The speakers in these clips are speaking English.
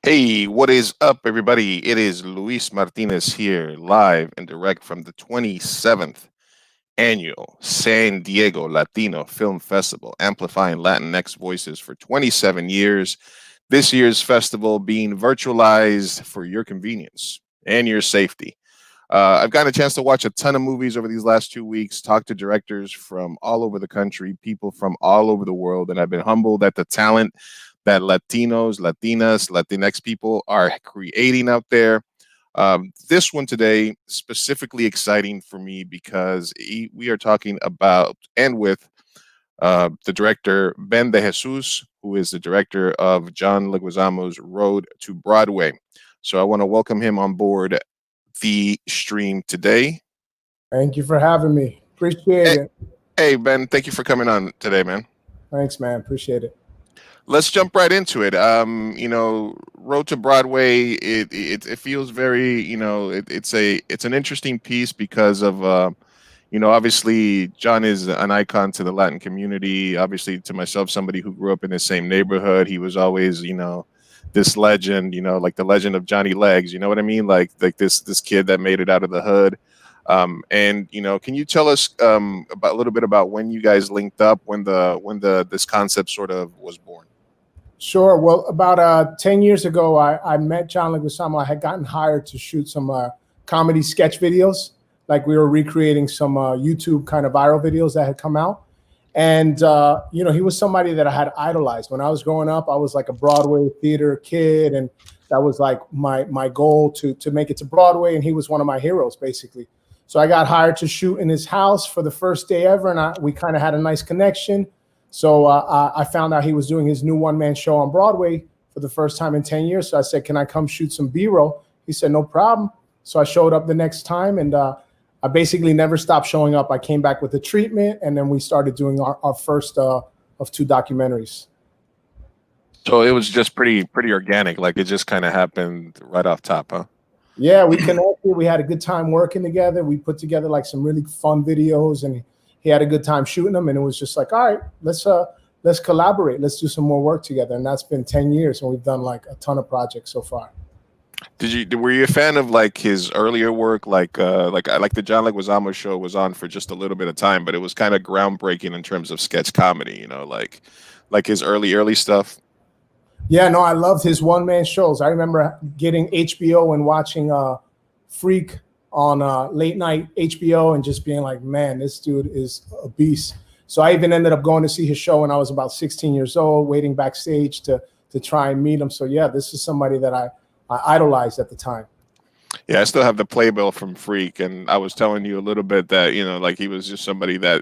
Hey, what is up, everybody? It is Luis Martinez here, live and direct from the 27th Annual San Diego Latino Film Festival, amplifying Latinx voices for 27 years. This year's festival being virtualized for your convenience and your safety. I've gotten a chance to watch a ton of movies over these last 2 weeks, talk to directors from all over the country, people from all over the world, and I've been humbled at the talent that Latinos, Latinas, Latinx people are creating out there. This one today, specifically exciting for me because we are talking about and with the director, Ben DeJesus, who is the director of John Leguizamo's Road to Broadway. So I want to welcome him on board the stream today. Thank you for having me. Appreciate it. Hey, Ben, thank you for coming on today, man. Thanks, man. Appreciate it. Let's jump right into it. Road to Broadway. It feels very, it's an interesting piece because of, obviously John is an icon to the Latin community. Obviously, to myself, somebody who grew up in the same neighborhood, he was always, this legend, like the legend of Johnny Legs. You know what I mean? Like this kid that made it out of the hood. Can you tell us about a little bit about when you guys linked up, when this concept sort of was born? Sure. Well, about 10 years ago, I met John Leguizamo. I had gotten hired to shoot some comedy sketch videos. Like we were recreating some YouTube kind of viral videos that had come out. And, he was somebody that I had idolized. When I was growing up, I was like a Broadway theater kid. And that was like my goal to make it to Broadway. And he was one of my heroes, basically. So I got hired to shoot in his house for the first day ever. And we kind of had a nice connection. So I found out he was doing his new one-man show on Broadway for the first time in 10 years. So I said, can I come shoot some B-roll? He said, no problem. So I showed up the next time, and I basically never stopped showing up. I came back with the treatment, and then we started doing our first of 2 documentaries. So it was just pretty organic. Like it just kind of happened right off top, huh? Yeah, we connected. We had a good time working together. We put together like some really fun videos, and he had a good time shooting them, and it was just like, all right, let's collaborate. Let's do some more work together. And that's been 10 years, and we've done like a ton of projects so far. Were you a fan of like his earlier work? Like the John Leguizamo show was on for just a little bit of time, but it was kind of groundbreaking in terms of sketch comedy, like his early stuff. Yeah, no, I loved his one-man shows. I remember getting HBO and watching Freak on late night HBO and just being like, man, this dude is a beast. So I even ended up going to see his show when I was about 16 years old, waiting backstage to try and meet him. So yeah, this is somebody that I idolized at the time. Yeah, I still have the playbill from Freak, and I was telling you a little bit that, like he was just somebody that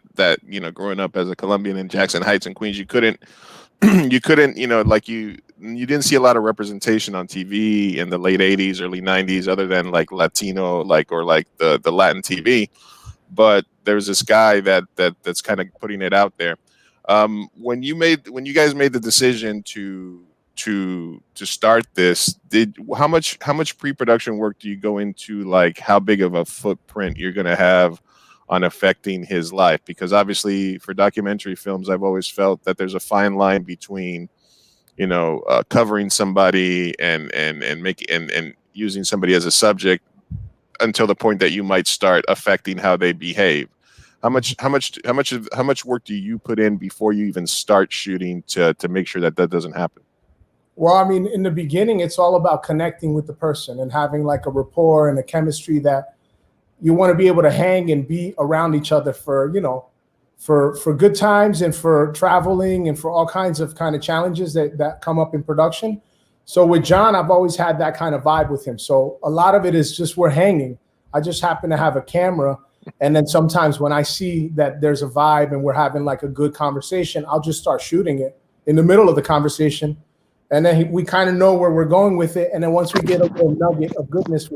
growing up as a Colombian in Jackson Heights and Queens, you couldn't, you didn't see a lot of representation on TV in the late 80s, early 90s, other than like Latino, or the Latin TV. But there's this guy that's kind of putting it out there. When you guys made the decision to start this, how much pre-production work do you go into, like how big of a footprint you're going to have on affecting his life? Because obviously for documentary films, I've always felt that there's a fine line between covering somebody and using somebody as a subject until the point that you might start affecting how they behave. How much work do you put in before you even start shooting to make sure that doesn't happen? Well, I mean, in the beginning, it's all about connecting with the person and having like a rapport and a chemistry that you want to be able to hang and be around each other for good times and for traveling and for all kinds of challenges that come up in production. So with John, I've always had that kind of vibe with him. So a lot of it is just we're hanging. I just happen to have a camera. And then sometimes when I see that there's a vibe and we're having like a good conversation, I'll just start shooting it in the middle of the conversation. and then we kind of know where we're going with it. And then once we get a little nugget of goodness,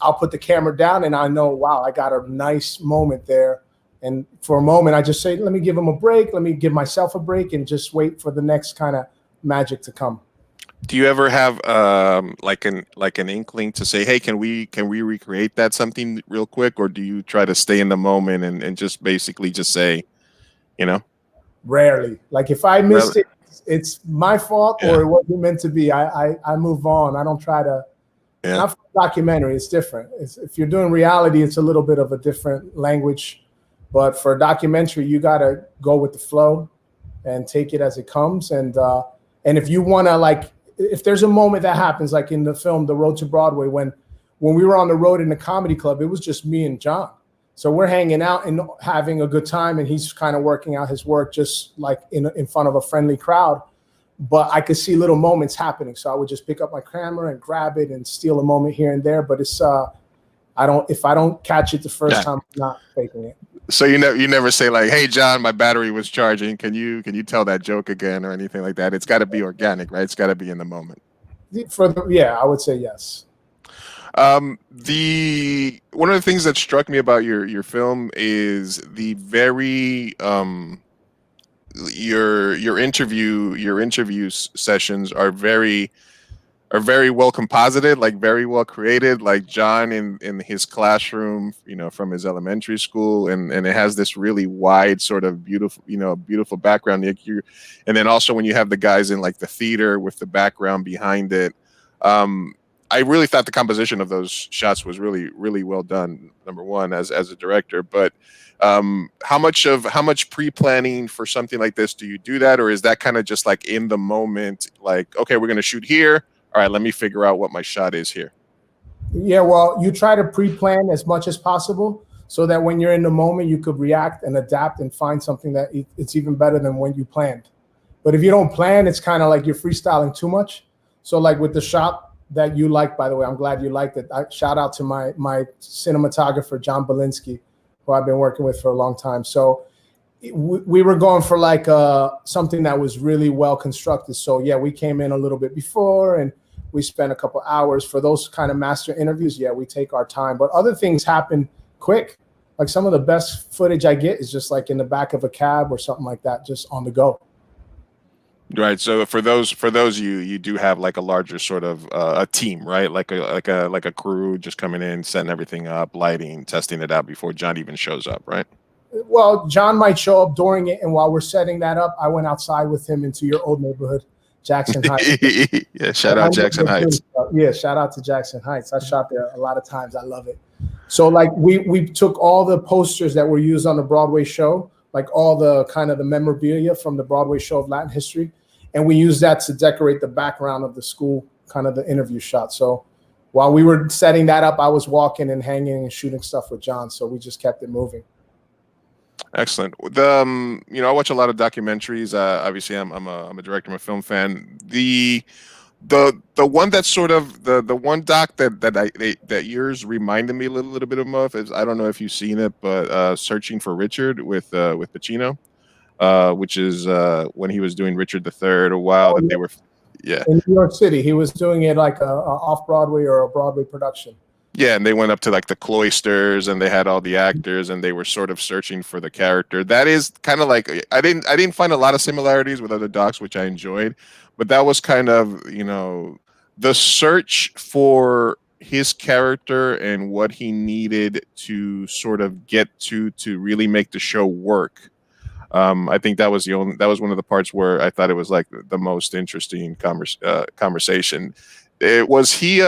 I'll put the camera down, and I know, wow, I got a nice moment there. And for a moment, I just say, let me give him a break. Let me give myself a break and just wait for the next kind of magic to come. Do you ever have like an inkling to say, hey, can we recreate that something real quick, or do you try to stay in the moment and just basically just say, you know? Rarely. Like if I missed it, it's my fault, or it wasn't meant to be. I move on. I don't try to. Yeah. Not for documentary, it's different. If you're doing reality, it's a little bit of a different language. But for a documentary, you got to go with the flow and take it as it comes. And if you want to, like, if there's a moment that happens, like in the film The Road to Broadway, when we were on the road in the comedy club, it was just me and John. So we're hanging out and having a good time, and he's kind of working out his work just like in front of a friendly crowd. But I could see little moments happening. So I would just pick up my camera and grab it and steal a moment here and there. But it's if I don't catch it the first time, I'm not faking it. So you never say like, hey John, my battery was charging. Can you tell that joke again or anything like that? It's got to be organic, right? It's got to be in the moment. I would say yes. One of the things that struck me about your film is the very your interview sessions are very well composited, like very well created, like John in his classroom, from his elementary school, and it has this really wide sort of beautiful background. And then also when you have the guys in like the theater with the background behind it, I really thought the composition of those shots was really, really well done. Number one, as a director, but how much pre-planning for something like this do you do that, or is that kind of just like in the moment, like, okay, we're going to shoot here. All right, let me figure out what my shot is here. Yeah, well, you try to pre-plan as much as possible so that when you're in the moment, you could react and adapt and find something that it's even better than when you planned. But if you don't plan, it's kind of like you're freestyling too much. So like with the shot that you liked, by the way, I'm glad you liked it. Shout out to my cinematographer, John Belinsky, who I've been working with for a long time. So we were going for like something that was really well constructed. So yeah, we came in a little bit before and we spent a couple hours for those kind of master interviews. Yeah, we take our time, but other things happen quick. Like some of the best footage I get is just like in the back of a cab or something like that, just on the go. Right. So for those you do have like a larger sort of a team, right? Like a crew just coming in, setting everything up, lighting, testing it out before John even shows up, right? Well, John might show up during it, and while we're setting that up, I went outside with him into your old neighborhood, Jackson Heights. Yeah, shout out Jackson Heights. Yeah, shout out to Jackson Heights. I shot there a lot of times. I love it. So like we took all the posters that were used on the Broadway show, like all the kind of the memorabilia from the Broadway show of Latin history, and we used that to decorate the background of the school, kind of the interview shot. So while we were setting that up, I was walking and hanging and shooting stuff with John. So we just kept it moving. Excellent. I watch a lot of documentaries. Obviously, I'm a director, I'm a film fan. The one that's sort of the one doc that yours reminded me a little bit of is, I don't know if you've seen it, but Searching for Richard with Pacino, which is when he was doing Richard III a while that they were, yeah, in New York City. He was doing it like a off Broadway or a Broadway production. Yeah, and they went up to like the cloisters, and they had all the actors, and they were sort of searching for the character. That is kind of like I didn't find a lot of similarities with other docs, which I enjoyed, but that was kind of the search for his character and what he needed to sort of get to really make the show work. I think that was one of the parts where I thought it was like the most interesting conversation. Was he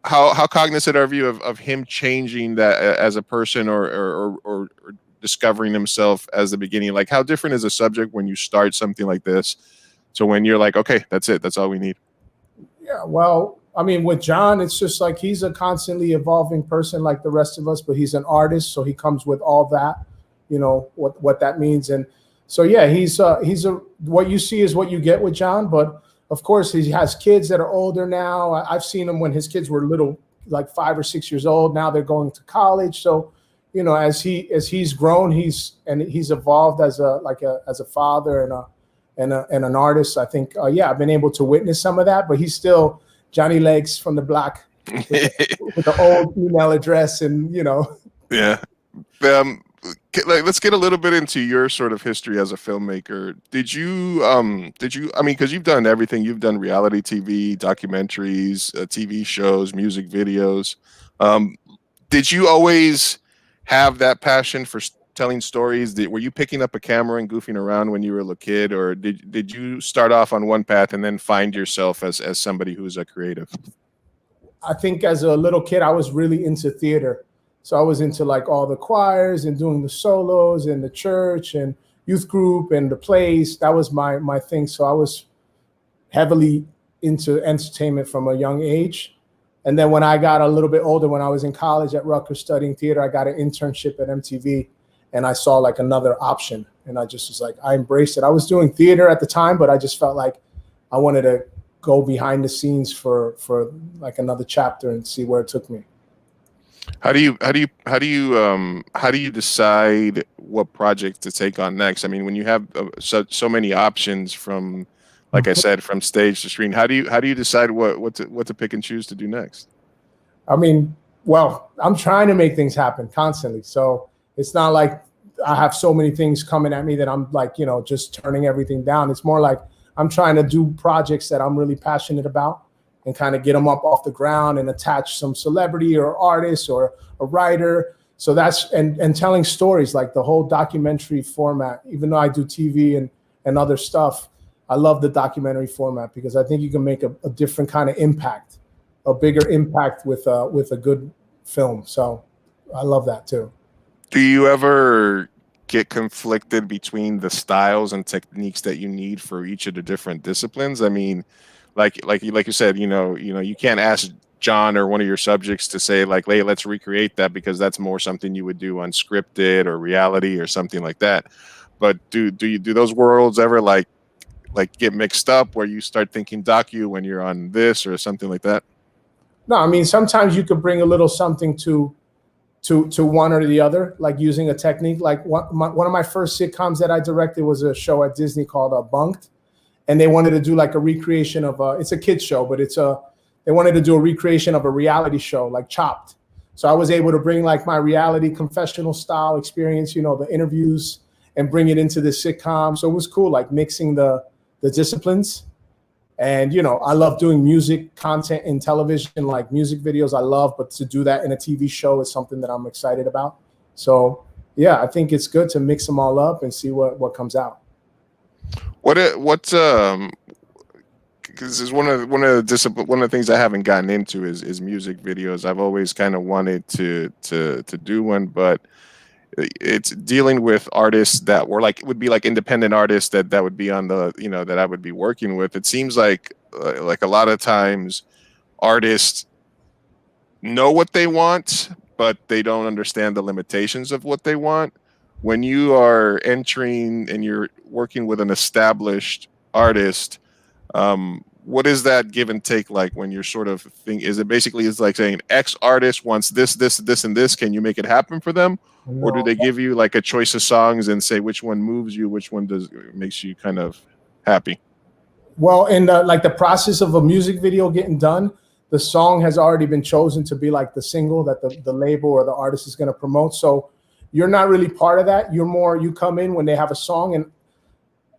how cognizant are you of him changing that as a person or discovering himself as the beginning? Like, how different is a subject when you start something like this to when you're like, okay, that's it, that's all we need? Yeah, well, I mean, with John, it's just like he's a constantly evolving person like the rest of us, but he's an artist, so he comes with all that, what that means. And so yeah, he's what you see is what you get with John, but of course, he has kids that are older now. I've seen him when his kids were little, like 5 or 6 years old. Now they're going to college. So, as he's grown, he's evolved as a father and an artist. I think, yeah, I've been able to witness some of that, but he's still Johnny Legs from the block with the old email address, and Yeah. Um, let's get a little bit into your sort of history as a filmmaker. I mean, because you've done everything. You've done reality TV, documentaries, TV shows, music videos. Um, did you always have that passion for telling stories? Were you picking up a camera and goofing around when you were a little kid, or did you start off on one path and then find yourself as somebody who's a creative? I think as a little kid, I was really into theater. So I was into like all the choirs and doing the solos in the church and youth group and the plays. That was my thing. So I was heavily into entertainment from a young age. And then when I got a little bit older, when I was in college at Rutgers studying theater, I got an internship at MTV, and I saw like another option. And I just was like, I embraced it. I was doing theater at the time, but I just felt like I wanted to go behind the scenes for like another chapter and see where it took me. How do you decide what project to take on next? I mean, when you have so many options from, like I said, from stage to screen, how do you decide what to pick and choose to do next? I mean, well, I'm trying to make things happen constantly. So it's not like I have so many things coming at me that I'm like, just turning everything down. It's more like I'm trying to do projects that I'm really passionate about and kind of get them up off the ground and attach some celebrity or artist or a writer. So that's, and telling stories, like the whole documentary format. Even though I do TV and other stuff, I love the documentary format because I think you can make a different kind of impact, a bigger impact with a good film. So I love that too. Do you ever get conflicted between the styles and techniques that you need for each of the different disciplines? I mean, like you said, you can't ask John or one of your subjects to say like, hey, let's recreate that, because that's more something you would do unscripted or reality or something like that. But do those worlds ever like get mixed up where you start thinking docu when you're on this or something like that? No, I mean, sometimes you could bring a little something to one or the other, like using a technique. Like one of my first sitcoms that I directed was a show at Disney called Bunked. And they wanted to do like a recreation of it's a kid's show, but they wanted to do a recreation of a reality show, like Chopped. So I was able to bring like my reality confessional style experience, the interviews, and bring it into the sitcom. So it was cool, like mixing the disciplines. And, I love doing music content in television, like music videos I love, but to do that in a TV show is something that I'm excited about. So yeah, I think it's good to mix them all up and see what comes out. Because is one of the things I haven't gotten into is music videos. I've always kind of wanted to do one, but it's dealing with artists that would be like independent artists that would be on the that I would be working with. It seems like a lot of times artists know what they want, but they don't understand the limitations of what they want. When you are entering and you're working with an established artist, what is that give and take like when you're sort of is it basically it's like saying X artist wants this, and this, can you make it happen for them? No. Or do they give you like a choice of songs and say which one moves you, which one makes you kind of happy? Well, in like the process of a music video getting done, the song has already been chosen to be like the single that the label or the artist is going to promote. So you're not really part of that. You come in when they have a song. And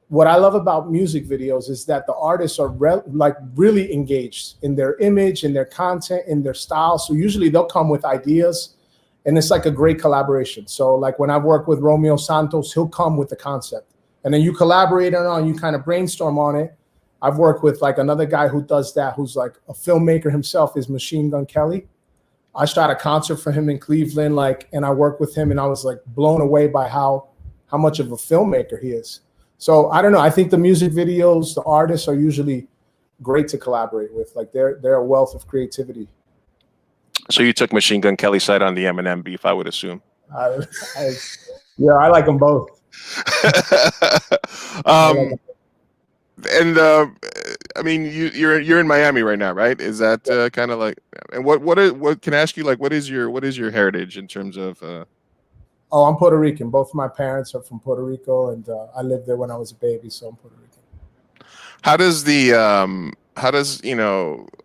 what I love about music videos is that the artists are really engaged in their image, in their content, in their style. So usually they'll come with ideas, and it's like a great collaboration. So like when I've worked with Romeo Santos, he'll come with the concept, and then you collaborate on, you kind of brainstorm on it. I've worked with like another guy who does that, who's like a filmmaker himself, is Machine Gun Kelly. I shot a concert for him in Cleveland, and I worked with him, and I was like blown away by how much of a filmmaker he is. So I don't know. I think the music videos, the artists are usually great to collaborate with. Like they're a wealth of creativity. So you took Machine Gun Kelly's side on the Eminem beef, I would assume. Yeah, I like them both. And I mean, you're in Miami right now, right? Is that kind of like? And what can I ask you? Like, what is your heritage in terms of? Oh, I'm Puerto Rican. Both of my parents are from Puerto Rico, and I lived there when I was a baby, so I'm Puerto Rican. How does how does,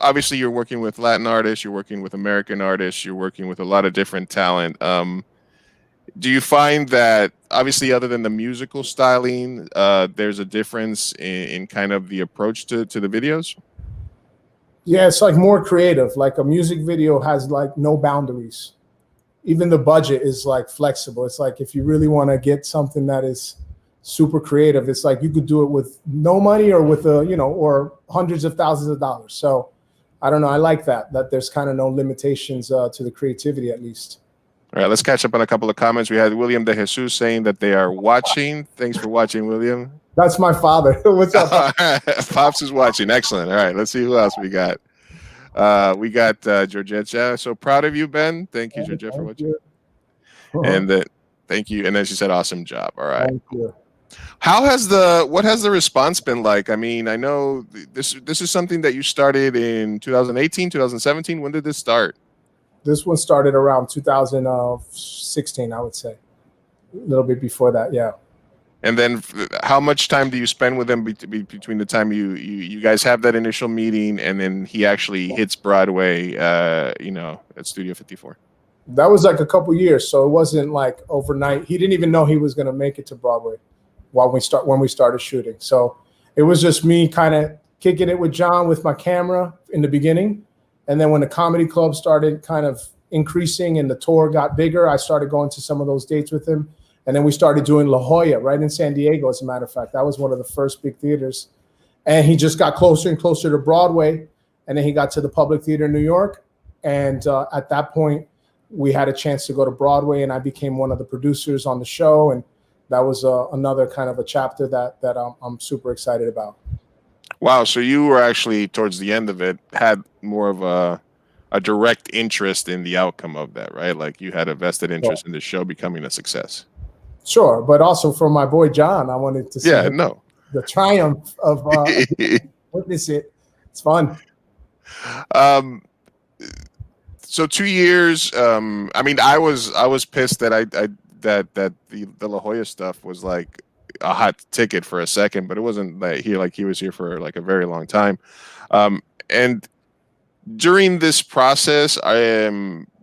obviously you're working with Latin artists, you're working with American artists, you're working with a lot of different talent. Do you find that obviously other than the musical styling, there's a difference in kind of the approach to the videos? Yeah, it's like more creative. Like a music video has like no boundaries. Even the budget is like flexible. It's like if you really want to get something that is super creative, it's like you could do it with no money or with or hundreds of thousands of dollars. So I don't know. I like that there's kind of no limitations to the creativity, at least. All right, let's catch up on a couple of comments. We had William DeJesus saying that they are watching. Thanks for watching, William. That's my father. What's up? Pops is watching. Excellent. All right, let's see who else we got. We got Georgette. So proud of you, Ben. Thank you, Georgette, for watching. And thank you. And then she said, awesome job. All right. Thank you. What has the response been like? I mean, I know this is something that you started in 2018, 2017. When did this start? This one started around 2016, I would say. A little bit before that, yeah. And then how much time do you spend with him between the time you guys have that initial meeting and then he actually hits Broadway, at Studio 54? That was like a couple years, so it wasn't like overnight. He didn't even know he was going to make it to Broadway when we started shooting. So it was just me kind of kicking it with John with my camera in the beginning. And then when the comedy club started kind of increasing and the tour got bigger, I started going to some of those dates with him. And then we started doing La Jolla right in San Diego, as a matter of fact. That was one of the first big theaters. And he just got closer and closer to Broadway. And then he got to the Public Theater in New York. And at that point, we had a chance to go to Broadway, and I became one of the producers on the show. And that was another kind of a chapter that I'm super excited about. Wow. So you were actually, towards the end of it, had more of a direct interest in the outcome of that, right? Like you had a vested interest in the show becoming a success. Sure. But also for my boy John, I wanted to see the triumph of witness it. It's fun. So 2 years. I mean, I was pissed that that the La Jolla stuff was like a hot ticket for a second, but it wasn't like he was here for like a very long time. And during this process,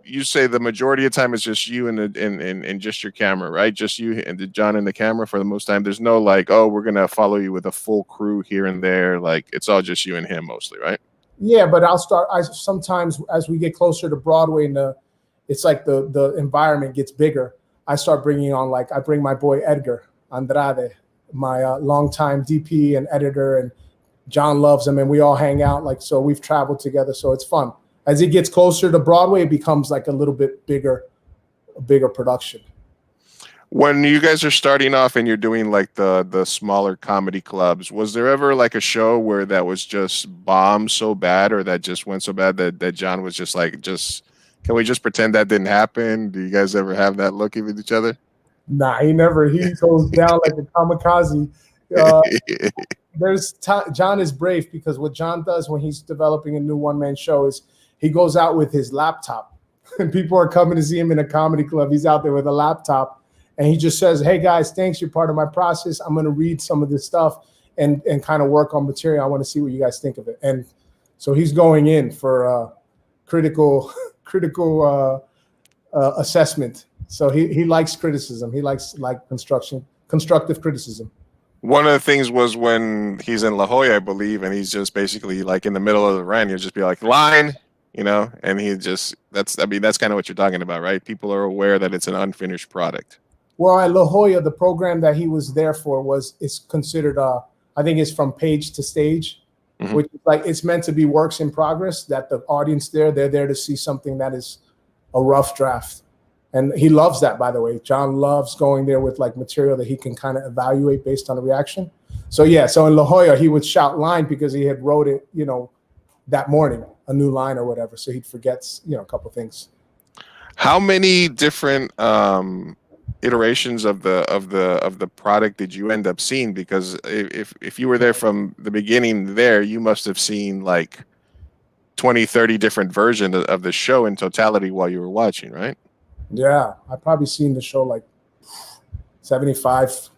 you say the majority of time is just you and just your camera, right? Just you and John and the camera for the most time. There's no like, oh, we're gonna follow you with a full crew here and there. Like it's all just you and him mostly, right? Yeah, but I sometimes as we get closer to Broadway and it's like the environment gets bigger, I start bringing on, like I bring my boy Edgar Andrade, my longtime DP and editor, and John loves him, and we all hang out. Like, so we've traveled together, so it's fun. As it gets closer to Broadway, it becomes like a little bit a bigger production. When you guys are starting off and you're doing like the smaller comedy clubs, was there ever like a show where that was just bombed so bad, or that just went so bad that John was just like, can we just pretend that didn't happen? Do you guys ever have that look at each other? Nah, he never. He goes down like a kamikaze. John is brave, because what John does when he's developing a new one-man show is he goes out with his laptop, and people are coming to see him in a comedy club. He's out there with a laptop, and he just says, "Hey guys, thanks. You're part of my process. I'm going to read some of this stuff and kind of work on material. I want to see what you guys think of it." And so he's going in for critical assessment. So he likes criticism. He likes constructive criticism. One of the things was when he's in La Jolla, I believe, and he's just basically like in the middle of the run, he'll just be like, line, and that's kind of what you're talking about, right? People are aware that it's an unfinished product. Well, at La Jolla, the program that he was there for is considered, I think it's from page to stage, which is like, it's meant to be works in progress, that the audience they're there to see something that is a rough draft. And he loves that, by the way. John loves going there with like material that he can kind of evaluate based on the reaction. So yeah, so in La Jolla, he would shout line because he had wrote it, that morning, a new line or whatever. So he'd forget, a couple things. How many different iterations of the product did you end up seeing? Because if you were there from the beginning there, you must have seen like 20, 30 different versions of the show in totality while you were watching, right? Yeah, I've probably seen the show like 75,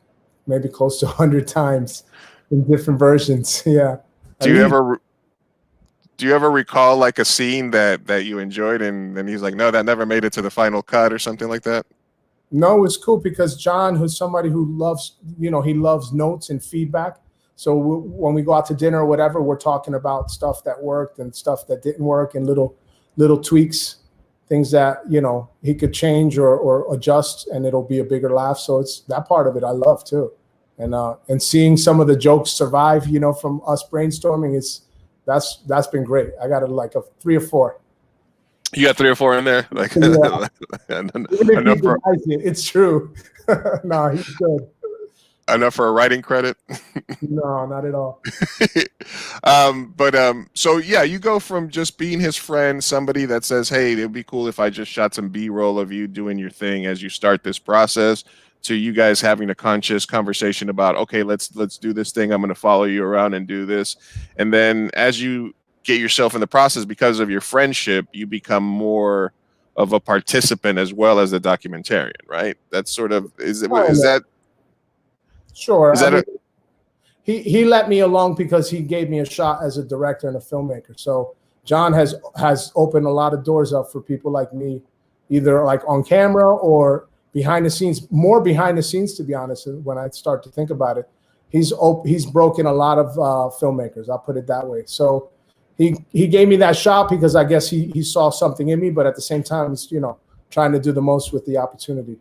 maybe close to 100 times. in different versions. Yeah. Do you ever recall like a scene that you enjoyed and then he's like, no, that never made it to the final cut or something like that? No, it's cool because John, who's somebody who loves, he loves notes and feedback. So when we go out to dinner or whatever, we're talking about stuff that worked and stuff that didn't work and little tweaks, things that, he could change or adjust, and it'll be a bigger laugh. So it's that part of it I love too. And seeing some of the jokes survive, from us brainstorming, that's been great. I got like a 3 or 4. You got 3 or 4 in there? Like, yeah. Even if he denies it, it's true. No, he's good. Enough for a writing credit? No, not at all. So yeah, you go from just being his friend, somebody that says, hey, it'd be cool if I just shot some B-roll of you doing your thing as you start this process, to you guys having a conscious conversation about, okay, let's do this thing. I'm going to follow you around and do this. And then as you get yourself in the process, because of your friendship, you become more of a participant as well as a documentarian, right? That's sort of, is that? Sure. He let me along because he gave me a shot as a director and a filmmaker. So John has opened a lot of doors up for people like me, either like on camera or behind the scenes, more behind the scenes, to be honest. When I start to think about it, he's broken a lot of filmmakers. I'll put it that way. So he gave me that shot because I guess he saw something in me, but at the same time, it's, trying to do the most with the opportunity.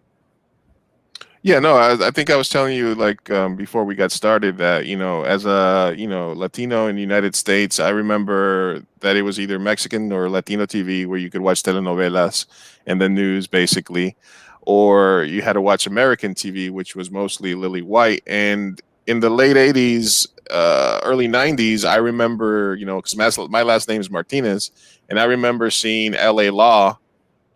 Yeah, no, I think I was telling you like before we got started that, as a, Latino in the United States, I remember that it was either Mexican or Latino TV where you could watch telenovelas and the news basically, or you had to watch American TV, which was mostly Lily White. And in the late 80s, early 90s, I remember, because my last name is Martinez, and I remember seeing LA Law.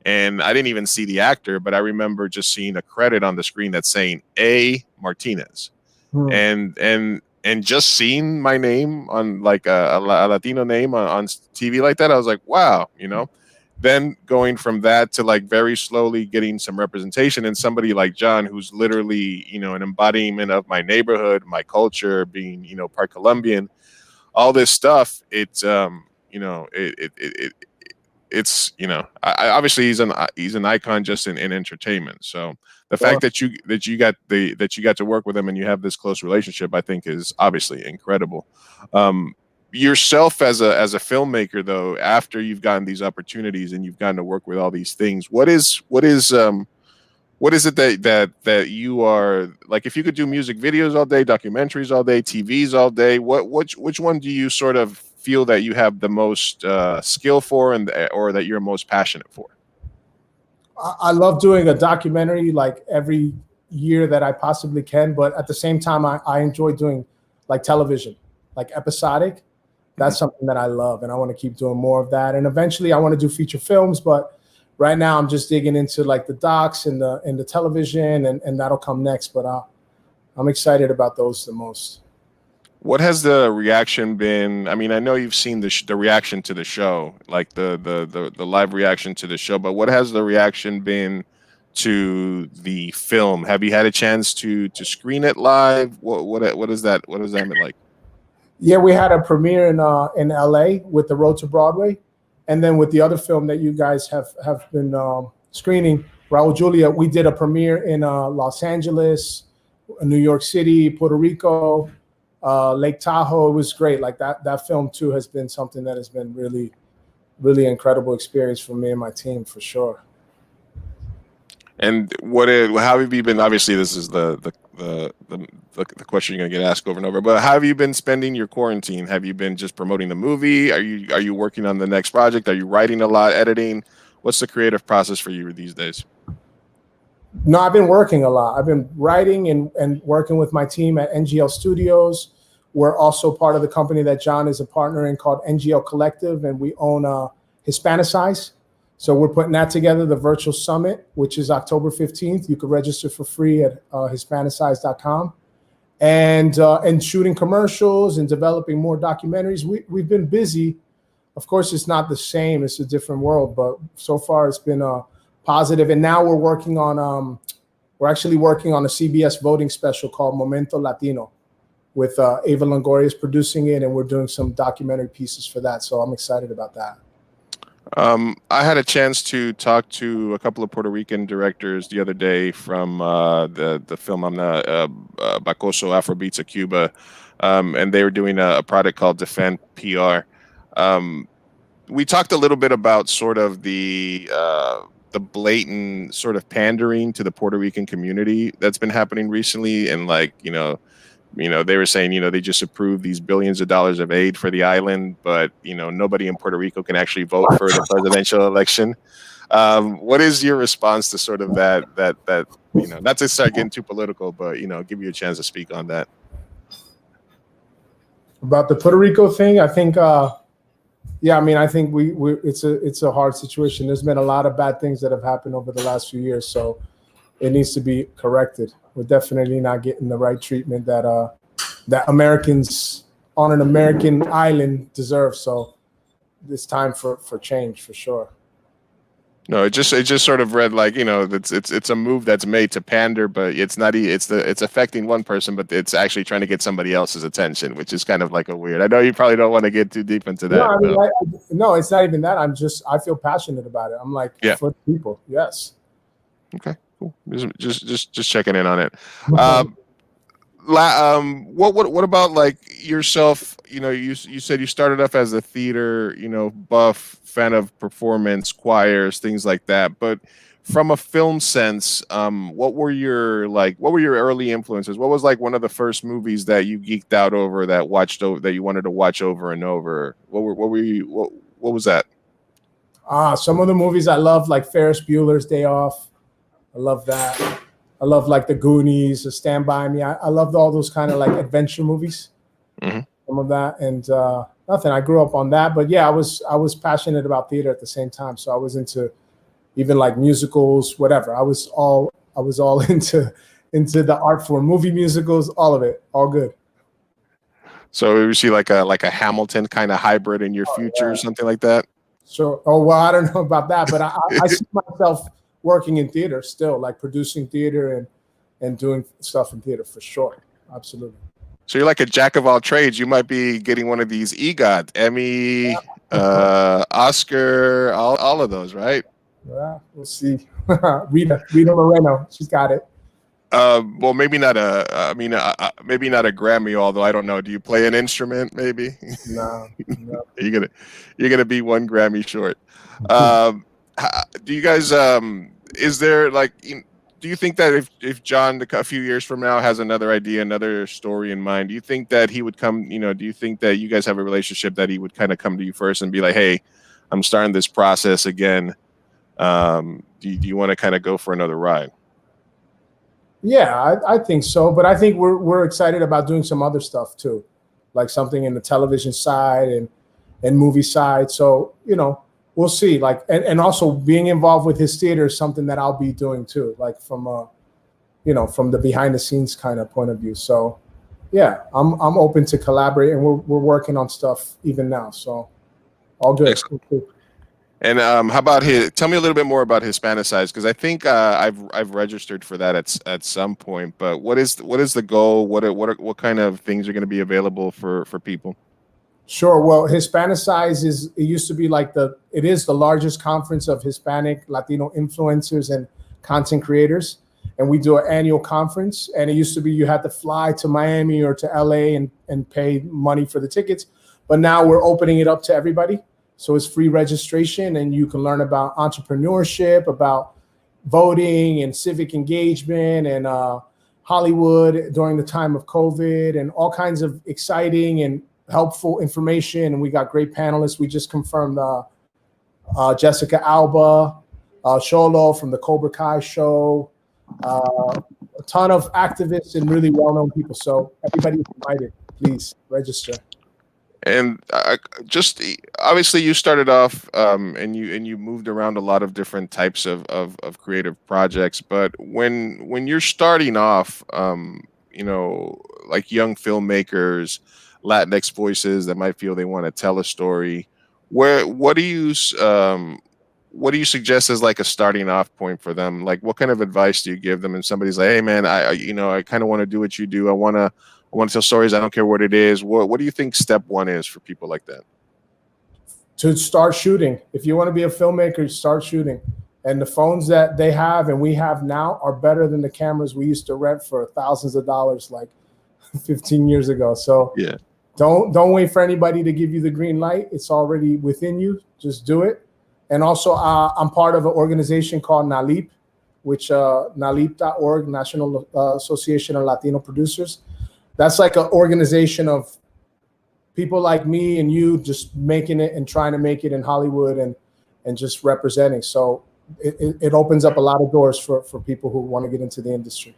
And I didn't even see the actor, but I remember just seeing a credit on the screen that's saying A. Martinez, and just seeing my name on like a Latino name on TV like that, I was like, wow, Then going from that to like very slowly getting some representation, and somebody like John, who's literally an embodiment of my neighborhood, my culture, being part Colombian, all this stuff. It's it's obviously he's an icon just in entertainment. So the fact that you got to work with him and you have this close relationship, I think is obviously incredible. Yourself as a filmmaker though, after you've gotten these opportunities and you've gotten to work with all these things, what is it that you are like? If you could do music videos all day, documentaries all day, TVs all day, which one do you sort of feel that you have the most skill for, or that you're most passionate for? I love doing a documentary like every year that I possibly can, but at the same time, I enjoy doing like television, like episodic. That's something that I love, and I want to keep doing more of that. And eventually, I want to do feature films, but right now I'm just digging into like the docs and the television, and that'll come next. But I'm excited about those the most. What has the reaction been? I mean, I know you've seen the reaction to the show, like the live reaction to the show, but what has the reaction been to the film? Have you had a chance to screen it live? What is that mean like? Yeah, we had a premiere in LA with The Road to Broadway, and then with the other film that you guys have been screening, Raul Julia, we did a premiere in Los Angeles, New York City, Puerto Rico, Lake Tahoe. It was great. Like that film too has been something that has been really, really incredible experience for me and my team for sure. And how have you been? Obviously, this is the question you're gonna get asked over and over. But how have you been spending your quarantine? Have you been just promoting the movie? Are you working on the next project? Are you writing a lot, editing? What's the creative process for you these days? No, I've been working a lot. I've been writing and working with my team at NGL Studios. We're also part of the company that John is a partner in called NGL Collective, and we own Hispanicize. So we're putting that together, the virtual summit, which is October 15th. You can register for free at hispanicize.com. And shooting commercials and developing more documentaries. We've been busy. Of course, it's not the same. It's a different world, but so far it's been positive. And now we're actually working on a CBS voting special called Momento Latino. with Ava Longoria is producing it, and we're doing some documentary pieces for that. So I'm excited about that. I had a chance to talk to a couple of Puerto Rican directors the other day from the film I'm not Bacoso Afrobeats of Cuba, and they were doing a product called Defend PR. Um, we talked a little bit about sort of the blatant sort of pandering to the Puerto Rican community that's been happening recently, and like they were saying, they just approved these billions of dollars of aid for the island, but nobody in Puerto Rico can actually vote for the presidential election. What is your response to sort of that? Not to start getting too political, but give you a chance to speak on that. About the Puerto Rico thing, I think, I think it's a hard situation. There's been a lot of bad things that have happened over the last few years, so it needs to be corrected. We're definitely not getting the right treatment that Americans on an American island deserve. So it's time for change for sure. No, it just sort of read like it's a move that's made to pander, but it's not. It's affecting one person, but it's actually trying to get somebody else's attention, which is kind of like a weird. I know you probably don't want to get too deep into that. No, it's not even that. I feel passionate about it. I'm like, for people, yes. Okay, cool. Just checking in on it. What about like yourself? You said you started off as a theater, buff, fan of performance, choirs, things like that. But from a film sense, what were your early influences? What was like one of the first movies that you geeked out over, that you wanted to watch over and over? What was that? Some of the movies I love, like Ferris Bueller's Day Off. I love that. I love like The Goonies or Stand By Me. I loved all those kind of like adventure movies. Mm-hmm. Some of that, and nothing. I grew up on that, but yeah, I was passionate about theater at the same time. So I was into even like musicals, whatever. I was all into the art form, movie musicals, all of it, all good. So we see like a Hamilton kind of hybrid in your future, or something like that. So, I don't know about that, but I see myself working in theater still, like producing theater and doing stuff in theater for sure. Absolutely. So you're like a jack of all trades. You might be getting one of these EGOT, Emmy, Oscar, all of those, right? Yeah, we'll see. Rita Moreno, she's got it. Well, maybe not maybe not a Grammy. Although I don't know. Do you play an instrument? Maybe. No. you're gonna be one Grammy short. Do you guys? Is there like? Do you think that if John a few years from now has another idea, another story in mind, do you think that he would come? Do you think that you guys have a relationship that he would kind of come to you first and be like, "Hey, I'm starting this process again. Do you want to kind of go for another ride?" Yeah, I think so. But I think we're excited about doing some other stuff too, like something in the television side and movie side. So we'll see. Like, and also being involved with his theater is something that I'll be doing too, like from from the behind the scenes kind of point of view. So yeah, I'm open to collaborate, and we're working on stuff even now. So all good. Excellent. And how about tell me a little bit more about Hispanicize, because I think I've registered for that at some point. But what is the goal? What kind of things are going to be available for people? Sure. Well, Hispanicize it used to be like it is the largest conference of Hispanic Latino influencers and content creators. And we do an annual conference. And it used to be you had to fly to Miami or to LA and pay money for the tickets. But now we're opening it up to everybody. So it's free registration, and you can learn about entrepreneurship, about voting and civic engagement and Hollywood during the time of COVID, and all kinds of exciting and helpful information. And we got great panelists. We just confirmed Jessica Alba, Sholo from the Cobra Kai show, a ton of activists and really well-known people. So everybody is invited. Please register. And just obviously you started off and you moved around a lot of different types of creative projects. But when you're starting off, like young filmmakers, Latinx voices that might feel they want to tell a story, what do you suggest as like a starting off point for them? Like, what kind of advice do you give them? And somebody's like, "Hey man, I kind of want to do what you do. I want I want to tell stories. I don't care what it is. What do you think step one is for people like that? To start shooting. If you want to be a filmmaker, start shooting. And the phones that they have and we have now are better than the cameras we used to rent for thousands of dollars like 15 years ago. So Yeah. don't wait for anybody to give you the green light. It's already within you. Just do it. And also, I'm part of an organization called NALIP, which NALIP.org, National Association of Latino Producers. That's like an organization of people like me and you just making it and trying to make it in Hollywood and just representing. So it opens up a lot of doors for people who want to get into the industry.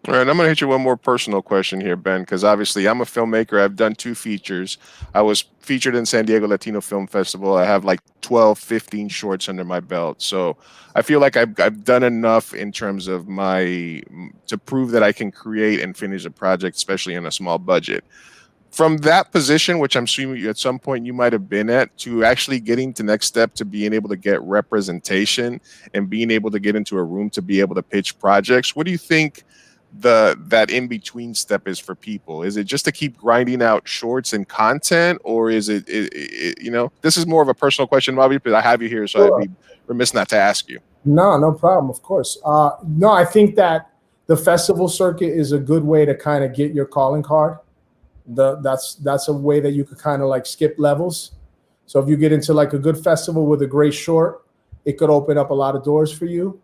All right, I'm going to hit you one more personal question here, Ben, because obviously I'm a filmmaker. I've done 2 features. I was featured in San Diego Latino Film Festival. I have like 12, 15 shorts under my belt. So I feel like I've done enough in terms of to prove that I can create and finish a project, especially in a small budget. From that position, which I'm assuming at some point you might have been at, to actually getting to next step to being able to get representation and being able to get into a room to be able to pitch projects, what do you think that in between step is for people? Is it just to keep grinding out shorts and content, or is it this is more of a personal question, Bobby, but I have you here, so Sure. I'd be remiss not to ask you. No problem. Of course. No, I think that the festival circuit is a good way to kind of get your calling card. That's a way that you could kind of like skip levels. So if you get into like a good festival with a great short, it could open up a lot of doors for you.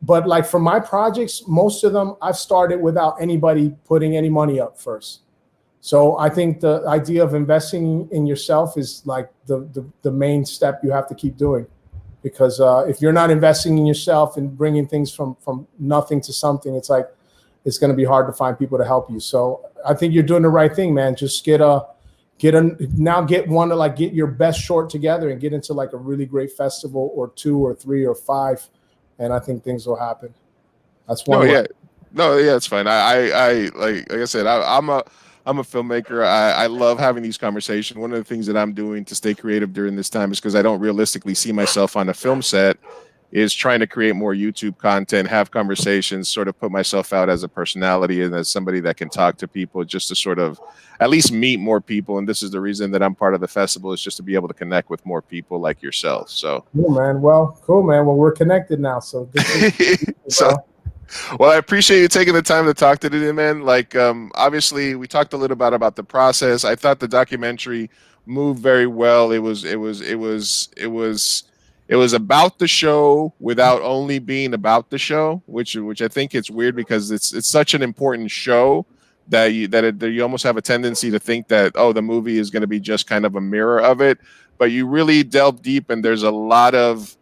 But like for my projects, most of them I've started without anybody putting any money up first. So I think the idea of investing in yourself is like the main step you have to keep doing, because if you're not investing in yourself and bringing things from nothing to something, it's like it's going to be hard to find people to help you. So I think you're doing the right thing, man. Just get one to like get your best short together and get into like a really great festival or 2 or 3 or 5, and I think things will happen. That's one way. It's fine. I like I said, I'm a filmmaker. I love having these conversations. One of the things that I'm doing to stay creative during this time is because I don't realistically see myself on a film set, is trying to create more YouTube content, have conversations, sort of put myself out as a personality and as somebody that can talk to people, just to sort of at least meet more people. And this is the reason that I'm part of the festival, is just to be able to connect with more people like yourself. So cool, man. Well, we're connected now. So well, I appreciate you taking the time to talk today, man. Like, obviously, we talked a little bit about the process. I thought the documentary moved very well. It was about the show without only being about the show, which I think it's weird, because it's such an important show that you almost have a tendency to think that, oh, the movie is going to be just kind of a mirror of it. But you really delve deep, and there's a lot of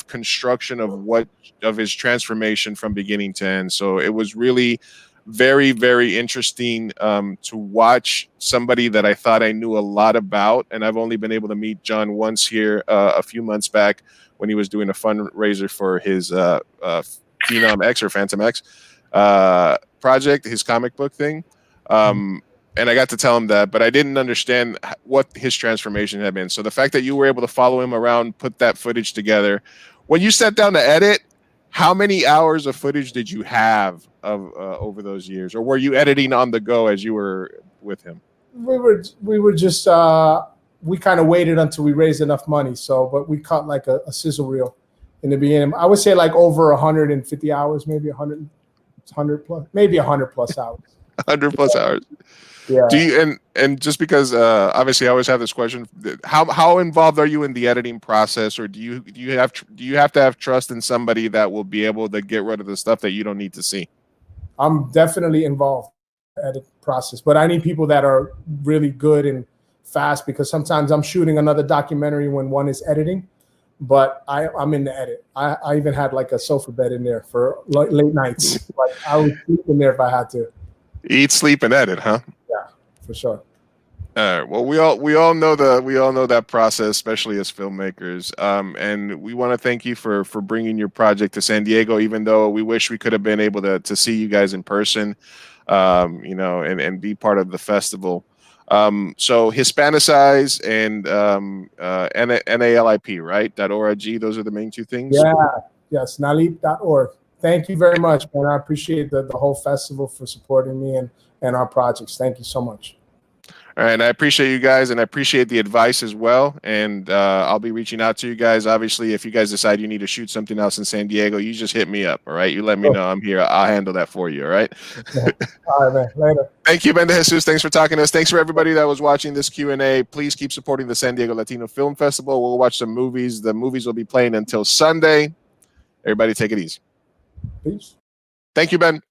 construction of his transformation from beginning to end. So it was really very, very interesting to watch somebody that I thought I knew a lot about. And I've only been able to meet John once here a few months back when he was doing a fundraiser for his Phenom X or Phantom X project, his comic book thing. And I got to tell him that, but I didn't understand what his transformation had been. So the fact that you were able to follow him around, put that footage together, when you sat down to edit, how many hours of footage did you have of over those years, or were you editing on the go as you were with him? We were just we kind of waited until we raised enough money. So, but we cut like a sizzle reel in the beginning. I would say like over 150 hours, maybe 100 plus, maybe 100 plus hours. 100 plus hours. Yeah. Do you and just because obviously I always have this question, how involved are you in the editing process, or do you have to have trust in somebody that will be able to get rid of the stuff that you don't need to see? I'm definitely involved in the edit process, but I need people that are really good and fast, because sometimes I'm shooting another documentary when one is editing, but I'm in the edit. I even had like a sofa bed in there for late nights. Like I would sleep in there if I had to. Eat, sleep, and edit, huh? Yeah, for sure. All right. Well, we all know that process, especially as filmmakers. And we want to thank you for bringing your project to San Diego, even though we wish we could have been able to see you guys in person, and be part of the festival. So Hispanicize and NALIP, right? .org. Those are the main 2 things. Yeah. Yes. NALIP.org. Thank you very much, man. I appreciate the whole festival for supporting me and our projects. Thank you so much. All right, I appreciate you guys, and I appreciate the advice as well. And I'll be reaching out to you guys. Obviously, if you guys decide you need to shoot something else in San Diego, you just hit me up. All right, you let me know. I'm here. I'll handle that for you. All right. All right, man. Later. Thank you, Ben DeJesus. Thanks for talking to us. Thanks for everybody that was watching this Q&A. Please keep supporting the San Diego Latino Film Festival. We'll watch some movies. The movies will be playing until Sunday. Everybody, take it easy. Peace. Thank you, Ben.